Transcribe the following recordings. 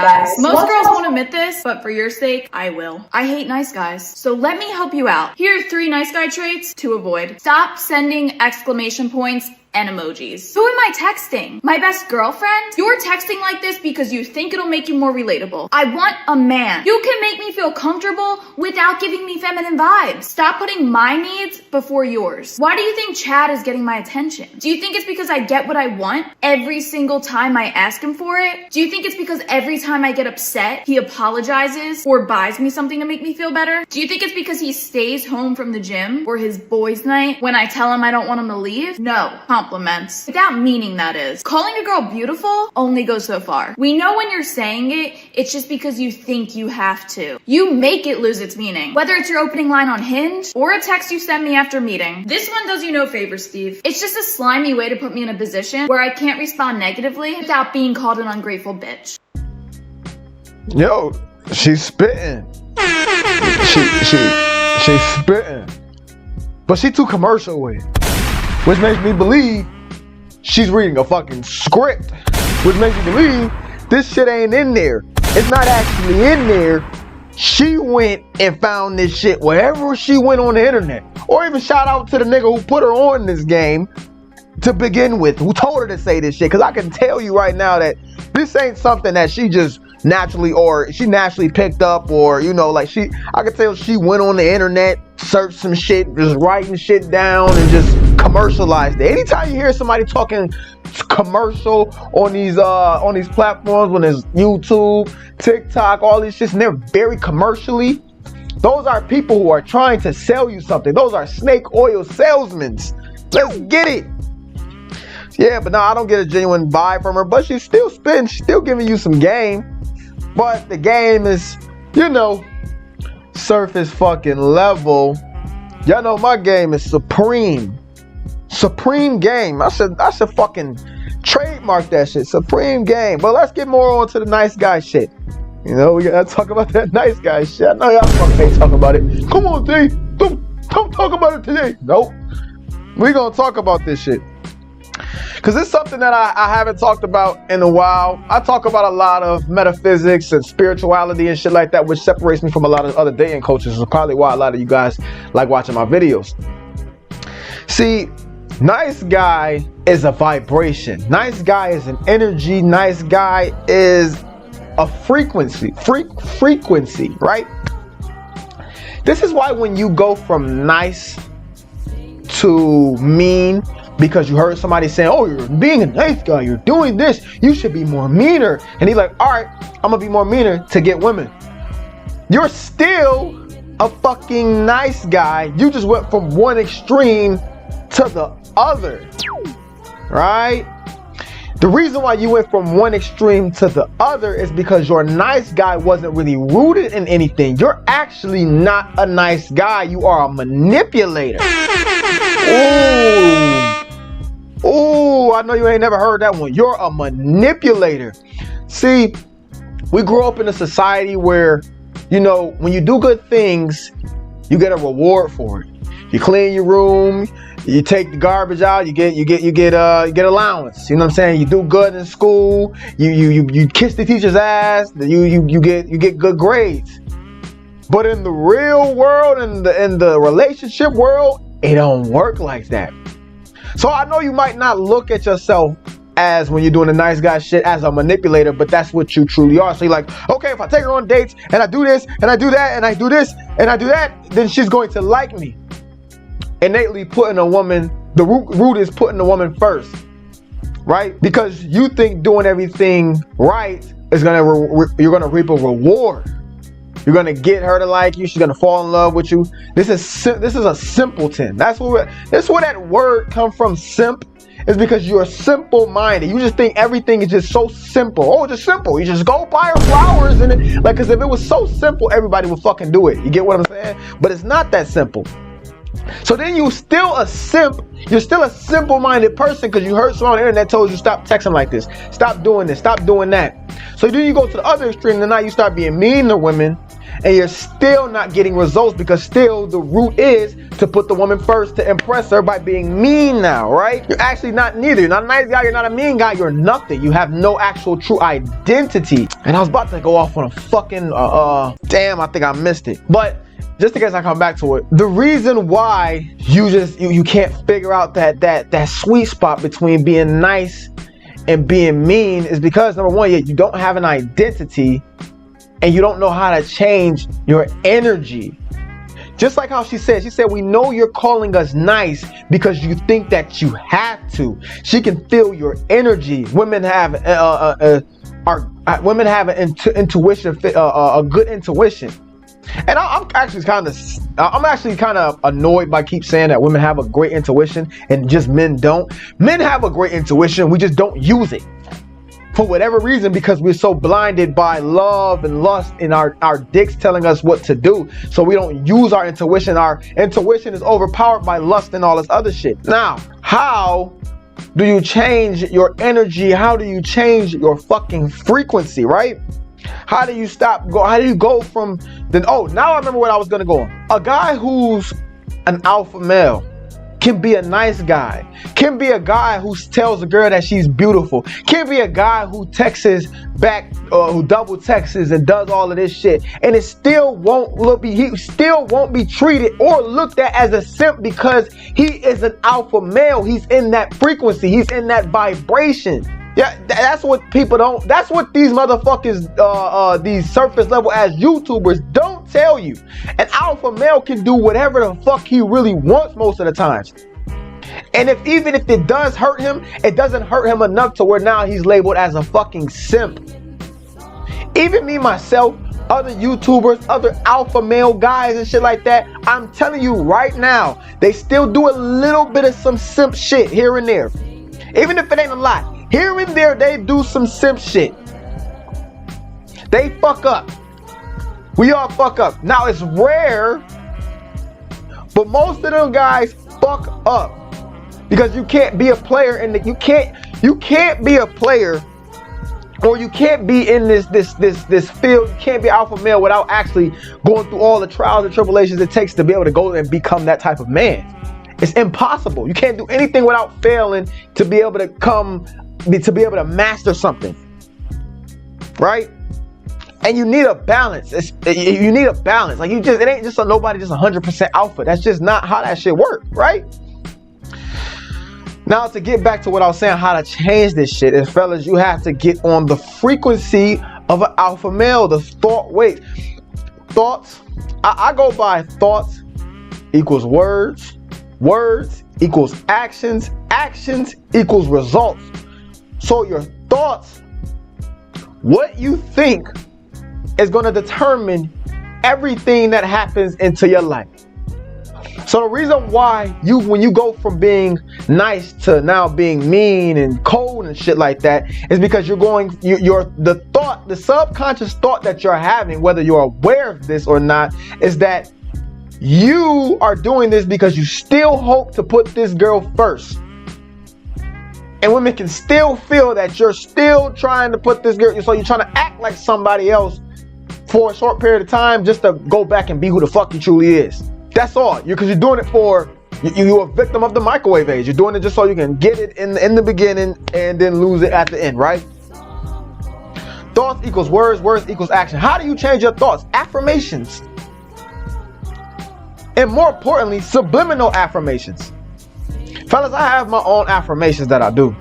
guys. Most girls won't admit this, but for your sake, I will. I hate nice guys. So let me help you out. Here are 3 nice guy traits to avoid. Stop sending exclamation points and emojis. Who am I texting? My best girlfriend? You're texting like this because you think it'll make you more relatable. I want a man. You can make me feel comfortable without giving me feminine vibes. Stop putting my needs before yours. Why do you think Chad is getting my attention? Do you think it's because I get what I want every single time I ask him for it? Do you think it's because every time I get upset, he apologizes or buys me something to make me feel better? Do you think it's because he stays home from the gym or his boys' night when I tell him I don't want him to leave? No. Compliments. Without meaning, that is. Calling a girl beautiful only goes so far. We know when you're saying it, it's just because you think you have to. You make it lose its meaning. Whether it's your opening line on Hinge or a text you send me after meeting. This one does you no favor, Steve. It's just a slimy way to put me in a position where I can't respond negatively without being called an ungrateful bitch. Yo, she's spitting. She's spitting. But she too commercial with it. Which makes me believe she's reading a fucking script. Which makes me believe this shit ain't in there. It's not actually in there. She went and found this shit wherever she went on the internet. Or even shout out to the nigga who put her on this game to begin with, who told her to say this shit. Cause I can tell you right now that this ain't something that she just naturally, or she naturally picked up, or you know, like I could tell she went on the internet, searched some shit, just writing shit down and just commercialized it. Anytime you hear somebody talking commercial on these platforms, when there's YouTube, TikTok, all these shits, and they're very commercially, those are people who are trying to sell you something. Those are snake oil salesmen. Let's get it. Yeah, but no, I don't get a genuine vibe from her, but she's still spitting, she's still giving you some game. But the game is, you know, surface fucking level. Y'all know my game is supreme. Supreme game. I should fucking trademark that shit. Supreme game. But let's get more on to the nice guy shit. You know, we gotta talk about that nice guy shit. I know y'all fucking ain't talking about it. Come on, D. Don't talk about it today. Nope. We gonna talk about this shit. Because it's something that I haven't talked about in a while. I talk about a lot of metaphysics and spirituality and shit like that, which separates me from a lot of other dating coaches. Is probably why a lot of you guys like watching my videos. See, nice guy is a vibration. Nice guy is an energy. Nice guy is a frequency. Frequency, right? This is why when you go from nice to mean, because you heard somebody saying, oh, you're being a nice guy, you're doing this, you should be more meaner. And he's like, all right, I'm gonna be more meaner to get women. You're still a fucking nice guy. You just went from one extreme to the other, right? The reason why you went from one extreme to the other is because your nice guy wasn't really rooted in anything. You're actually not a nice guy. You are a manipulator. Ooh, I know you ain't never heard that one. You're a manipulator. See, we grew up in a society where, you know, when you do good things, you get a reward for it. You clean your room, you take the garbage out, you get allowance. You know what I'm saying? You do good in school, you kiss the teacher's ass, you get good grades. But in the real world, in the relationship world, it don't work like that. So I know you might not look at yourself as, when you're doing the nice guy shit, as a manipulator, but that's what you truly are. So you're like, okay, if I take her on dates and I do this and I do that and I do this and I do that, then she's going to like me. Innately putting a woman, the root is putting the woman first, right? Because you think doing everything right is you're gonna reap a reward. You're gonna get her to like you. She's gonna fall in love with you. This is a simpleton. That's where that word come from. Simp is because you're simple-minded. You just think everything is just so simple. Oh, it's just simple. You just go buy her flowers and because if it was so simple, everybody would fucking do it. You get what I'm saying? But it's not that simple. So then you still a simp. You're still a simple-minded person because you heard someone on the internet told you stop texting like this, stop doing this, stop doing that. So then you go to the other extreme, and now you start being mean to women, and you're still not getting results because still the root is to put the woman first to impress her by being mean now, right? You're actually not neither. You're not a nice guy, you're not a mean guy, you're nothing. You have no actual true identity. And I was about to go off on a fucking, damn, I think I missed it. But just in case I come back to it, the reason why you can't figure out that sweet spot between being nice and being mean is because, number one, you don't have an identity and you don't know how to change your energy. Just like how she said, we know you're calling us nice because you think that you have to. She can feel your energy. Women have an intuition, a good intuition. And I'm actually kind of annoyed by keep saying that women have a great intuition and just men don't. Men have a great intuition, we just don't use it for whatever reason because we're so blinded by love and lust and our dicks telling us what to do. So we don't use our intuition. Our intuition is overpowered by lust and all this other shit. Now, how do you change your energy? How do you change your fucking frequency, right? How do you go from then? Oh, now I remember what I was gonna go on. A guy who's an alpha male can be a nice guy, can be a guy who tells a girl that she's beautiful, can be a guy who texts back, who double texts and does all of this shit, and he still won't be treated or looked at as a simp because he is an alpha male. He's in that frequency, he's in that vibration. Yeah, that's what people don't, that's what these motherfuckers, these surface level ass YouTubers don't tell you. An alpha male can do whatever the fuck he really wants most of the times. And even if it does hurt him, it doesn't hurt him enough to where now he's labeled as a fucking simp. Even me, myself, other YouTubers, other alpha male guys and shit like that, I'm telling you right now, they still do a little bit of some simp shit here and there. Even if it ain't a lot. Here and there, they do some simp shit. They fuck up. We all fuck up. Now, it's rare, but most of them guys fuck up. Because you can't be a player and you can't be a player, or you can't be in this field. You can't be alpha male without actually going through all the trials and tribulations it takes to be able to go and become that type of man. It's impossible. You can't do anything without failing to be able to master something, right? And you need a balance. You need a balance. Like it ain't just nobody just 100% alpha. That's just not how that shit works, right? Now to get back to what I was saying, how to change this shit is, fellas, you have to get on the frequency of an alpha male. The thoughts. I go by thoughts equals words. Words equals actions. Actions equals results. So your thoughts, what you think, is going to determine everything that happens into your life. So the reason why when you go from being nice to now being mean and cold and shit like that is because the subconscious thought that you're having, whether you're aware of this or not, is that you are doing this because you still hope to put this girl first. And women can still feel that you're still trying to put this girl, so you're trying to act like somebody else for a short period of time just to go back and be who the fuck you truly is. That's all. Because you're doing it for, you're a victim of the microwave age. You're doing it just so you can get it in the beginning and then lose it at the end, right? Thoughts equals words, words equals action. How do you change your thoughts? Affirmations. And more importantly, subliminal affirmations. Fellas, I have my own affirmations that I do.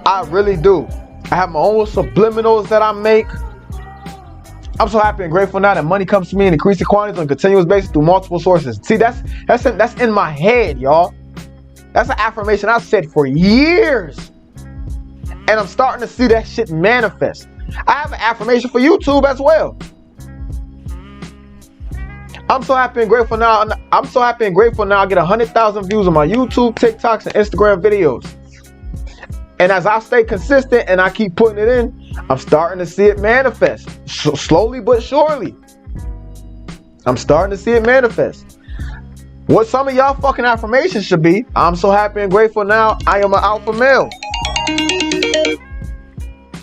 I really do. I have my own subliminals that I make. I'm so happy and grateful now that money comes to me in increasing quantities on a continuous basis through multiple sources. See, that's in my head, y'all. That's an affirmation I've said for years. And I'm starting to see that shit manifest. I have an affirmation for YouTube as well. I'm so happy and grateful now. I get 100,000 views on my YouTube, TikToks, and Instagram videos. And as I stay consistent and I keep putting it in, I'm starting to see it manifest. Slowly but surely. I'm starting to see it manifest. What some of y'all fucking affirmations should be: I'm so happy and grateful now I am an alpha male.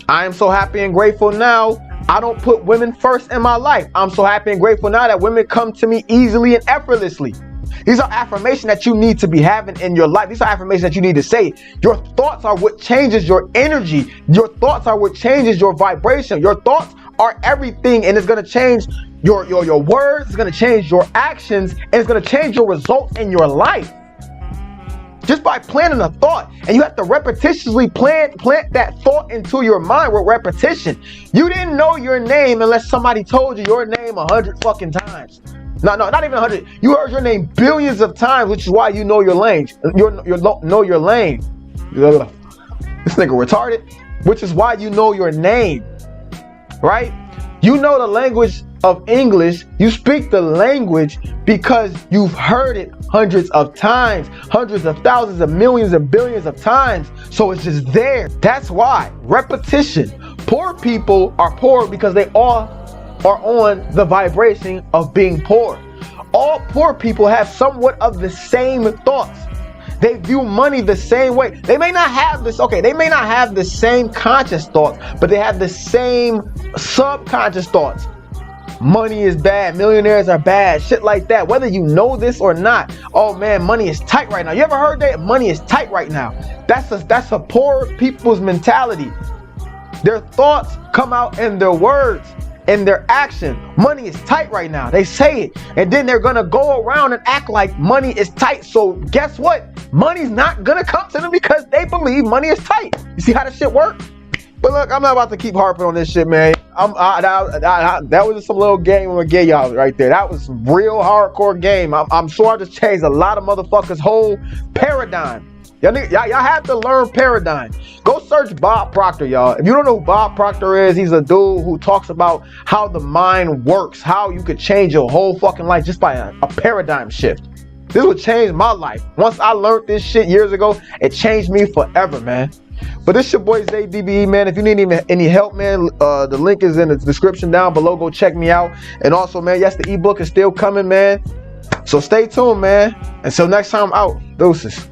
I am so happy and grateful now I don't put women first in my life. I'm so happy and grateful now that women come to me easily and effortlessly. These are affirmations that you need to be having in your life. These are affirmations that you need to say. Your thoughts are what changes your energy. Your thoughts are what changes your vibration. Your thoughts are everything, and it's going to change your words. It's going to change your actions, and it's going to change your results in your life. Just by planting a thought, and you have to repetitiously plant that thought into your mind with repetition. You didn't know your name unless somebody told you your name 100 fucking times. No, not even 100. You heard your name billions of times, which is why you know your lane. You know your lane. This nigga retarded. Which is why you know your name, right? You know the language of English. You speak the language because you've heard it hundreds of times, hundreds of thousands of millions and billions of times. So it's just there. That's why repetition. Poor people are poor because they all are on the vibration of being poor. All poor people have somewhat of the same thoughts. They view money the same way. They may not have this, they may not have the same conscious thoughts, but they have the same subconscious thoughts. Money is bad, millionaires are bad, shit like that. Whether you know this or not, oh man, money is tight right now. You ever heard that? Money is tight right now. That's a poor people's mentality. Their thoughts come out in their words, in their action. Money is tight right now. They say it, and then they're gonna go around and act like money is tight. So guess what? Money's not gonna come to them because they believe money is tight. You see how this shit works? But look, I'm not about to keep harping on this shit, man. That was just some little game I'm gonna give y'all right there. That was some real hardcore game. I'm sure I just changed a lot of motherfuckers' whole paradigm. Y'all have to learn paradigm. Go search Bob Proctor, y'all. If you don't know who Bob Proctor is, he's a dude who talks about how the mind works, how you could change your whole fucking life just by a paradigm shift. This would change my life. Once I learned this shit years ago, it changed me forever, man. But this your boy zaybmw, man. If you need any help, man, the link is in the description down below. Go check me out. And also, man, yes, the ebook is still coming, man. So stay tuned, man. Until next time, I'm out. Deuces.